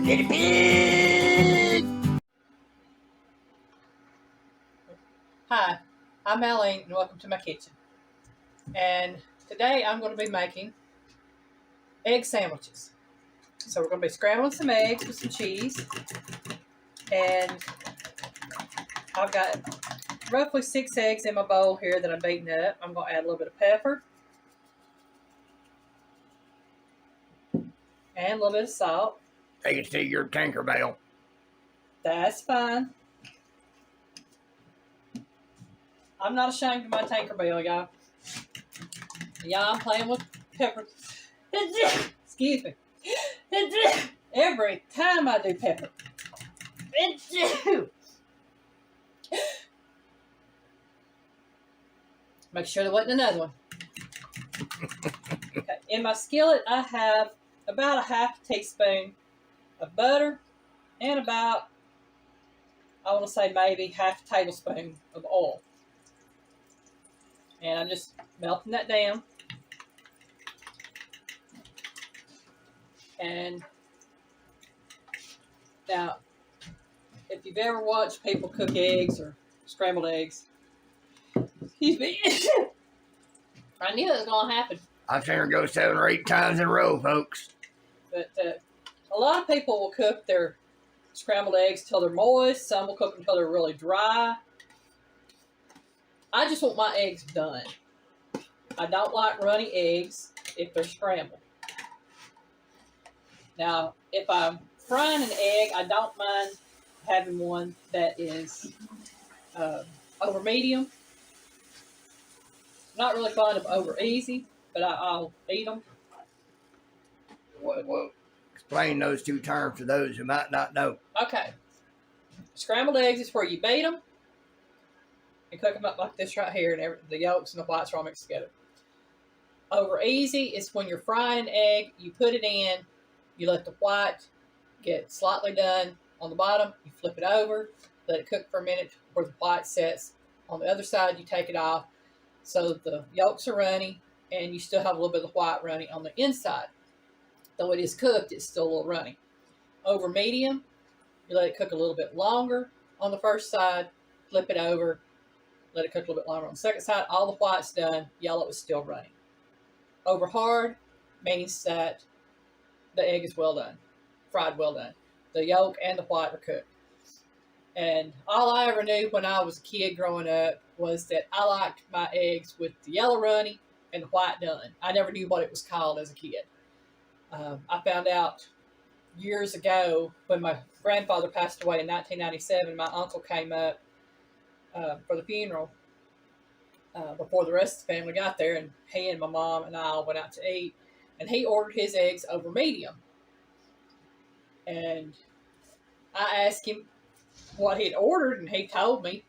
Guinea pig! Hi, I'm Alyne and welcome to my kitchen. And today I'm going to be making egg sandwiches. So we're going to be scrambling some eggs with some cheese. And I've got roughly 6 eggs in my bowl here that I'm beating up. I'm going to add a little bit of pepper. And a little bit of salt. Take it to your Tinkerbell. That's fine. I'm not ashamed of my Tinkerbell, y'all. Y'all, I'm playing with pepper. Excuse me. Every time I do pepper. Make sure there wasn't another one. Okay. In my skillet, I have about a half teaspoon of butter and about, I want to say maybe half a tablespoon of oil. And I'm just melting that down. And now, if you've ever watched people cook eggs or scrambled eggs, excuse me, I knew it was going to happen. I've seen her go 7 or 8 times in a row, folks. But a lot of people will cook their scrambled eggs till they're moist. Some will cook them until they're really dry. I just want my eggs done. I don't like runny eggs if they're scrambled. Now, if I'm frying an egg, I don't mind having one that is over medium. Not really fond of over easy, but I'll eat them. Well, explain those 2 terms to those who might not know. Okay. Scrambled eggs is where you beat them and cook them up like this right here, and the yolks and the whites are all mixed together. Over easy is when you're frying an egg, you put it in, you let the white get slightly done on the bottom, you flip it over, let it cook for a minute where the white sets. On the other side, you take it off so that the yolks are runny and you still have a little bit of white runny on the inside. Though it is cooked, it's still a little runny. Over medium, you let it cook a little bit longer on the first side, flip it over, let it cook a little bit longer on the second side. All the white's done, yellow is still runny. Over hard means that the egg is well done, fried well done. The yolk and the white are cooked. And all I ever knew when I was a kid growing up was that I liked my eggs with the yellow runny and the white done. I never knew what it was called as a kid. I found out years ago when my grandfather passed away in 1997, my uncle came up for the funeral before the rest of the family got there, and he and my mom and I all went out to eat, and he ordered his eggs over medium. And I asked him what he'd ordered, and he told me.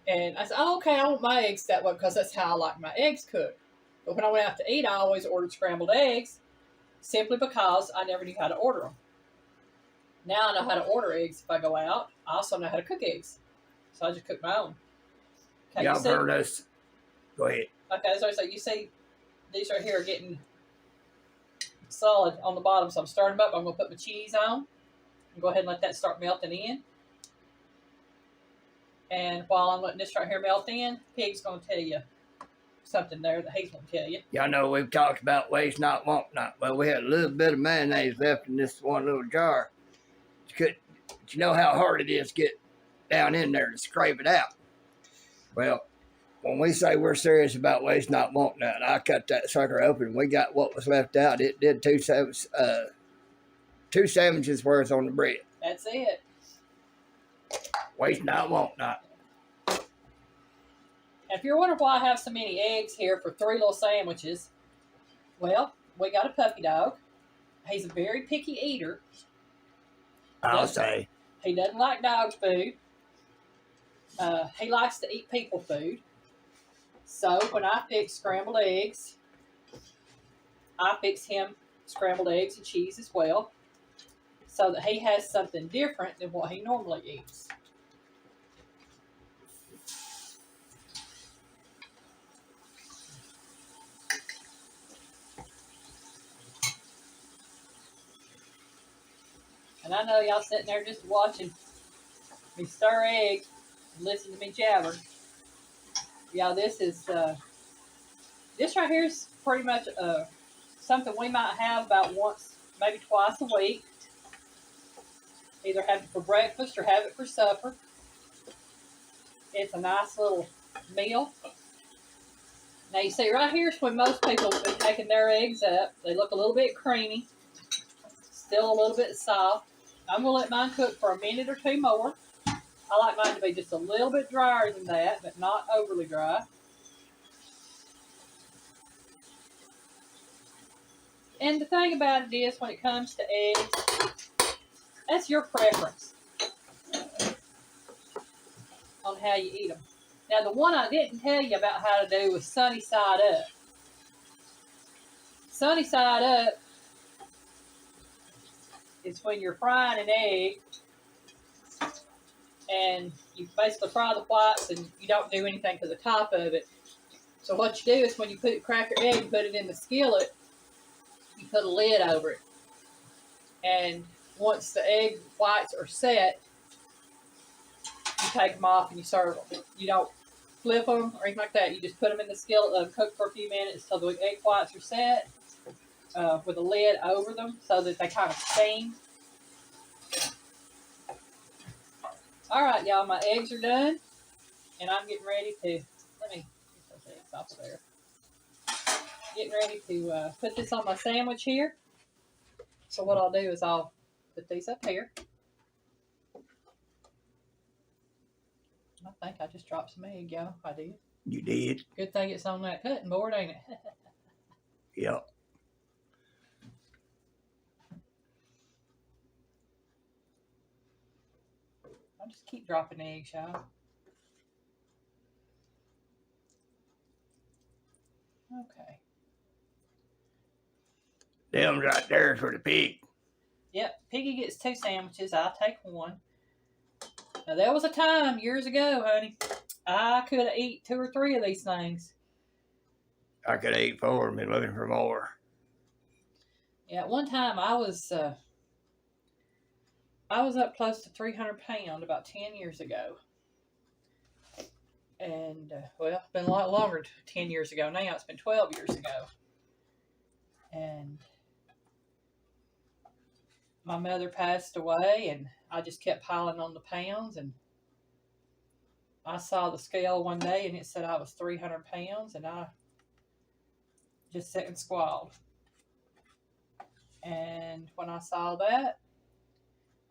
And I said, oh, okay, I want my eggs that way because that's how I like my eggs cooked. But when I went out to eat, I always ordered scrambled eggs simply because I never knew how to order them. Now I know how to order eggs if I go out. I also know how to cook eggs. So I just cook my own. Okay, Y'all heard us. Go ahead. Okay, so you see these right here are getting solid on the bottom. So I'm starting them up. I'm going to put my cheese on. And go ahead and let that start melting in. And while I'm letting this right here melt in, Pig's going to tell you something there that he's going to tell you. Y'all know we've talked about waste not, want not. Well, we had a little bit of mayonnaise left in this one little jar. But you know how hard it is to get down in there to scrape it out. Well, when we say we're serious about waste not, want not, I cut that sucker open and we got what was left out. It did 2 sandwiches worth on the bread. That's it. Waste not, want not. If you're wondering why I have so many eggs here for 3 little sandwiches, well, we got a puppy dog. He's a very picky eater. I'll say. He doesn't like dog food. He likes to eat people food. So when I fix scrambled eggs, I fix him scrambled eggs and cheese as well, so that he has something different than what he normally eats. And I know y'all sitting there just watching me stir eggs and listen to me jabber. Y'all, this right here is pretty much something we might have about once, maybe twice a week. Either have it for breakfast or have it for supper. It's a nice little meal. Now you see right here is when most people will be taking their eggs up. They look a little bit creamy, still a little bit soft. I'm going to let mine cook for a minute or two more. I like mine to be just a little bit drier than that, but not overly dry. And the thing about it is, when it comes to eggs, that's your preference on how you eat them. Now, the one I didn't tell you about how to do was sunny side up. Sunny side up is when you're frying an egg and you basically fry the whites and you don't do anything to the top of it. So what you do is when you crack your egg and put it in the skillet, you put a lid over it. And once the egg whites are set, you take them off and you serve them. You don't flip them or anything like that. You just put them in the skillet, let them cook for a few minutes till the egg whites are set with a lid over them so that they kind of steam. All right, y'all, my eggs are done, and I'm getting ready to, let me get those eggs off of there. Getting ready to put this on my sandwich here. So what I'll do is I'll put these up here. I think I just dropped some egg, y'all. I did. You did. Good thing it's on that cutting board, ain't it? Yep. I'll just keep dropping eggs, y'all. Okay. Them right there for the pig. Yep, Piggy gets 2 sandwiches. I'll take 1. Now, there was a time years ago, honey, I could have eaten 2 or 3 of these things. I could have ate 4 and been looking for more. Yeah, at one time I was up close to 300 pounds about 10 years ago. And, well, it's been a lot longer, 10 years ago. Now it's been 12 years ago. And my mother passed away, and I just kept piling on the pounds. And I saw the scale one day, and it said I was 300 pounds, and I just sat and squalled. And when I saw that,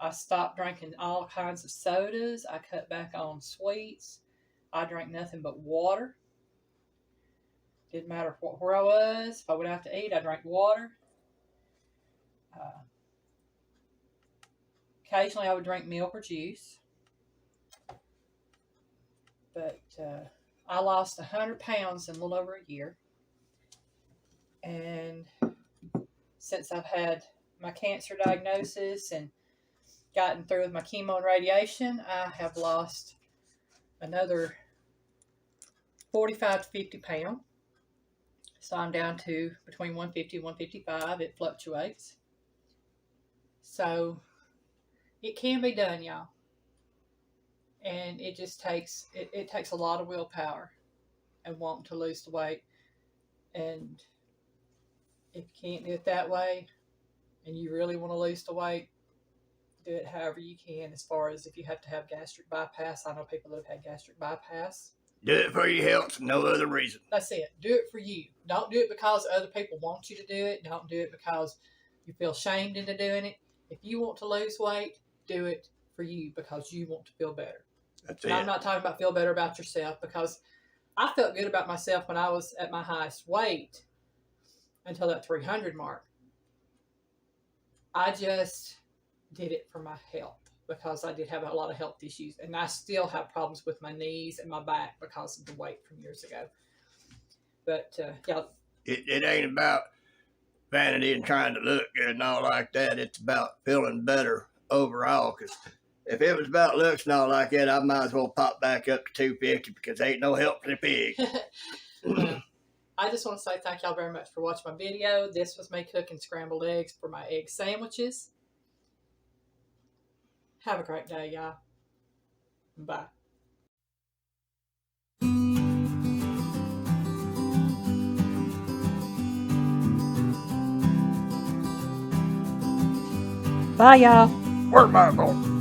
I stopped drinking all kinds of sodas. I cut back on sweets. I drank nothing but water. Didn't matter where I was. If I went out to eat, I drank water. Occasionally, I would drink milk or juice. But I lost 100 pounds in a little over a year. And since I've had my cancer diagnosis and gotten through with my chemo and radiation, I have lost another 45 to 50 pounds. So I'm down to between 150 and 155. It fluctuates. So it can be done, y'all. And it just takes, it takes a lot of willpower and wanting to lose the weight. And if you can't do it that way and you really want to lose the weight, do it however you can. As far as if you have to have gastric bypass, I know people that have had gastric bypass. Do it for your health, no other reason. That's it. Do it for you. Don't do it because other people want you to do it. Don't do it because you feel shamed into doing it. If you want to lose weight, do it for you because you want to feel better. That's and it. I'm not talking about feel better about yourself, because I felt good about myself when I was at my highest weight until that 300 mark. I just did it for my health because I did have a lot of health issues, and I still have problems with my knees and my back because of the weight from years ago. But yeah, it ain't about vanity and trying to look good and all like that. It's about feeling better overall. Because if it was about looks and all like that, I might as well pop back up to 250 because ain't no help for the pig. I just want to say thank y'all very much for watching my video. This was me cooking scrambled eggs for my egg sandwiches. Have a great day, y'all. Bye. Bye, y'all. Where's my phone?